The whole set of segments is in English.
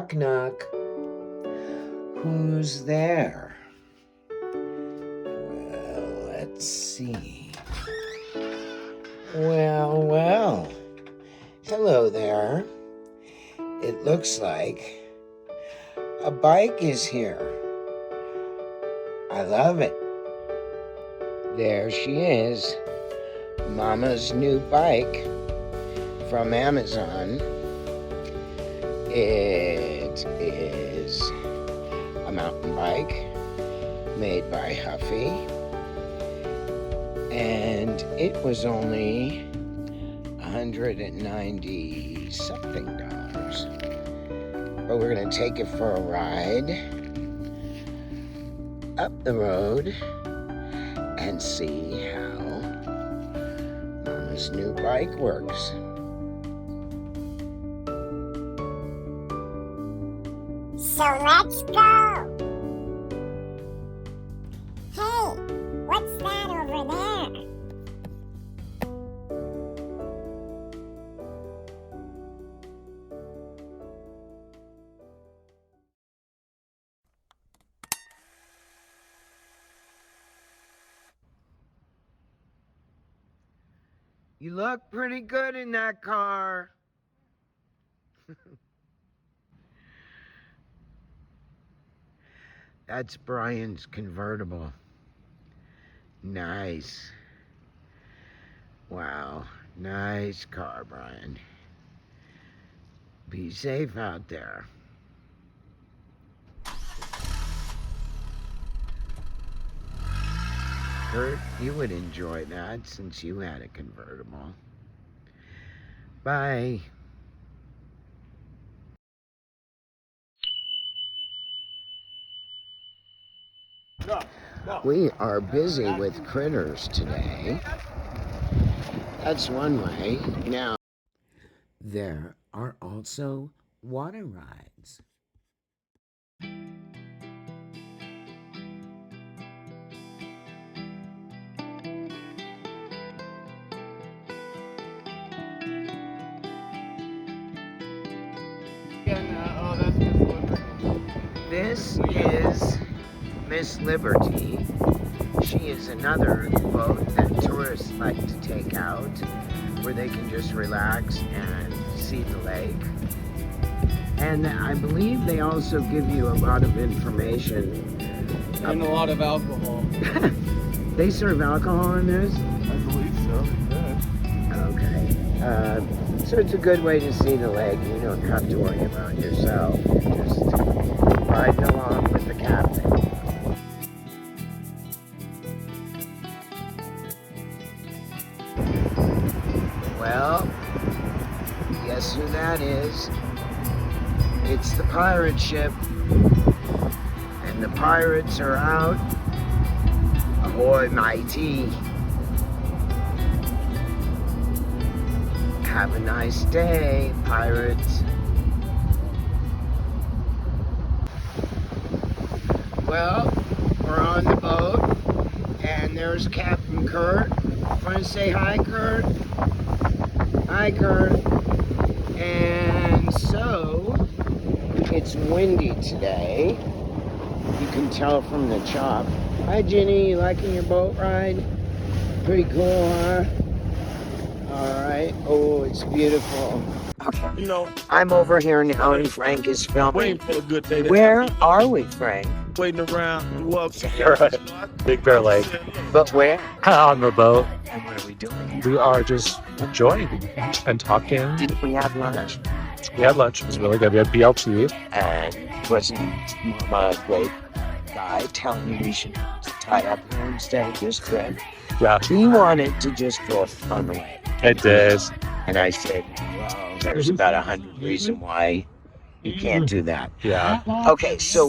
Knock, knock. Who's there? Well, let's see. Well. Hello there. It looks like a bike is here. I love it. There she is. Mama's new bike from Amazon. It is a mountain bike made by Huffy, and it was only $190 something. But we're gonna take it for a ride up the road and see how Mama's new bike works. So let's go! Hey, what's that over there? You look pretty good in that car. That's Brian's convertible. Nice. Wow, nice car, Brian. Be safe out there. Kurt, you would enjoy that since you had a convertible. Bye. We are busy with critters today. That's one way. Now, there are also water rides. This is Miss Liberty. She is another boat that tourists like to take out where they can just relax and see the lake. And I believe they also give you a lot of information. And a lot of alcohol. They serve alcohol in this? I believe so, yeah. Okay. So it's a good way to see the lake. You don't have to worry about yourself. You're just riding along with the captain. Well, guess who that is? It's the pirate ship. And the pirates are out. Ahoy, matey. Have a nice day, pirates. Well, we're on the boat, and there's Captain Kurt. Want to say hi, Kurt? Hi, Kurt. And so, it's windy today. You can tell from the chop. Hi, Ginny. You liking your boat ride? Pretty cool, huh? All right. Oh, it's beautiful. Okay. You know, I'm over here now, and Frank is filming. waiting for a good day. Where are we, Frank? Waiting around. You're right. Big Bear Lake. But where? On the boat. And what are we doing? We are just enjoying and talking. Didn't we have lunch? We had lunch. It was really good. We had BLT. And wasn't Mama a great guy telling me we should tie up here and stay this trip? Yeah, He wanted to just go on the way. it did. And I said, well, there's about 100 reasons why you can't do that. Yeah. Okay, so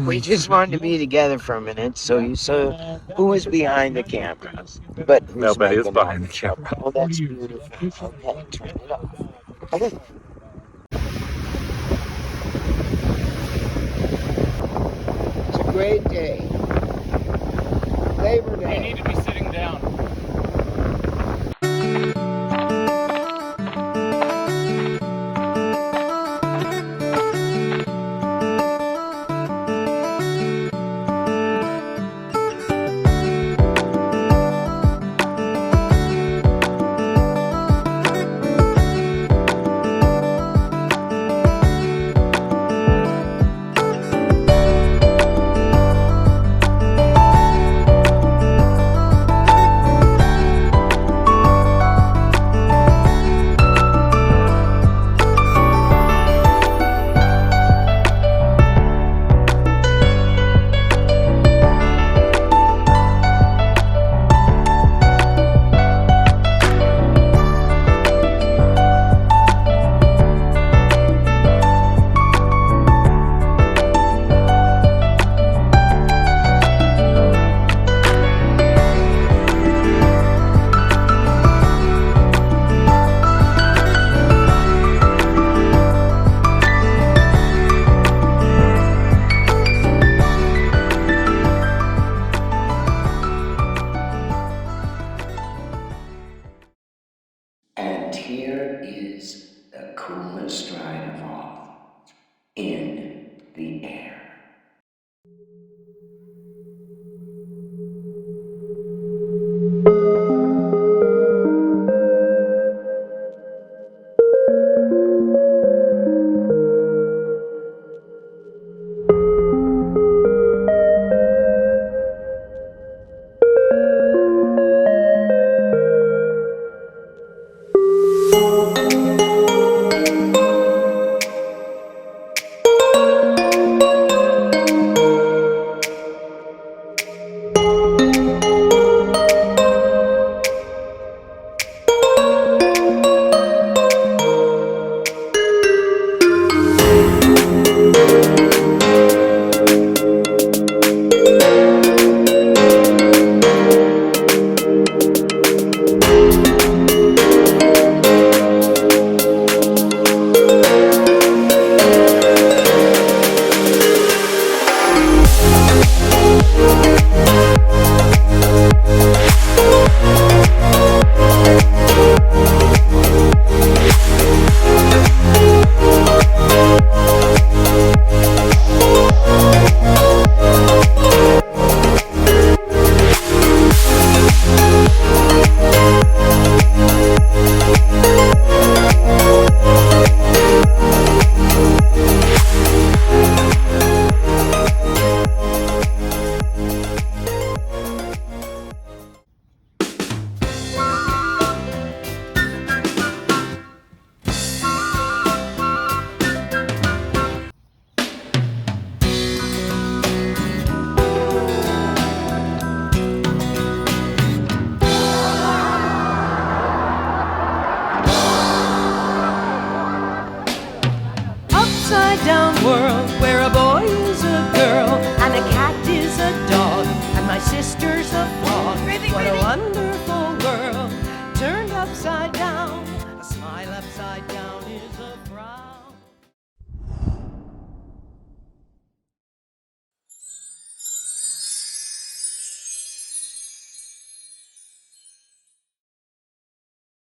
we just wanted to be together for a minute. So you saw who was behind the camera, but who's Nobody is making behind the camera. Oh, that's beautiful. Okay, turn it off. Okay. It's a great day. Labor You Day. need to be sitting down. Upside-down world where a boy is a girl and a cat is a dog and my sister's a frog. What a wonderful world turned upside down. A smile upside down is a frown.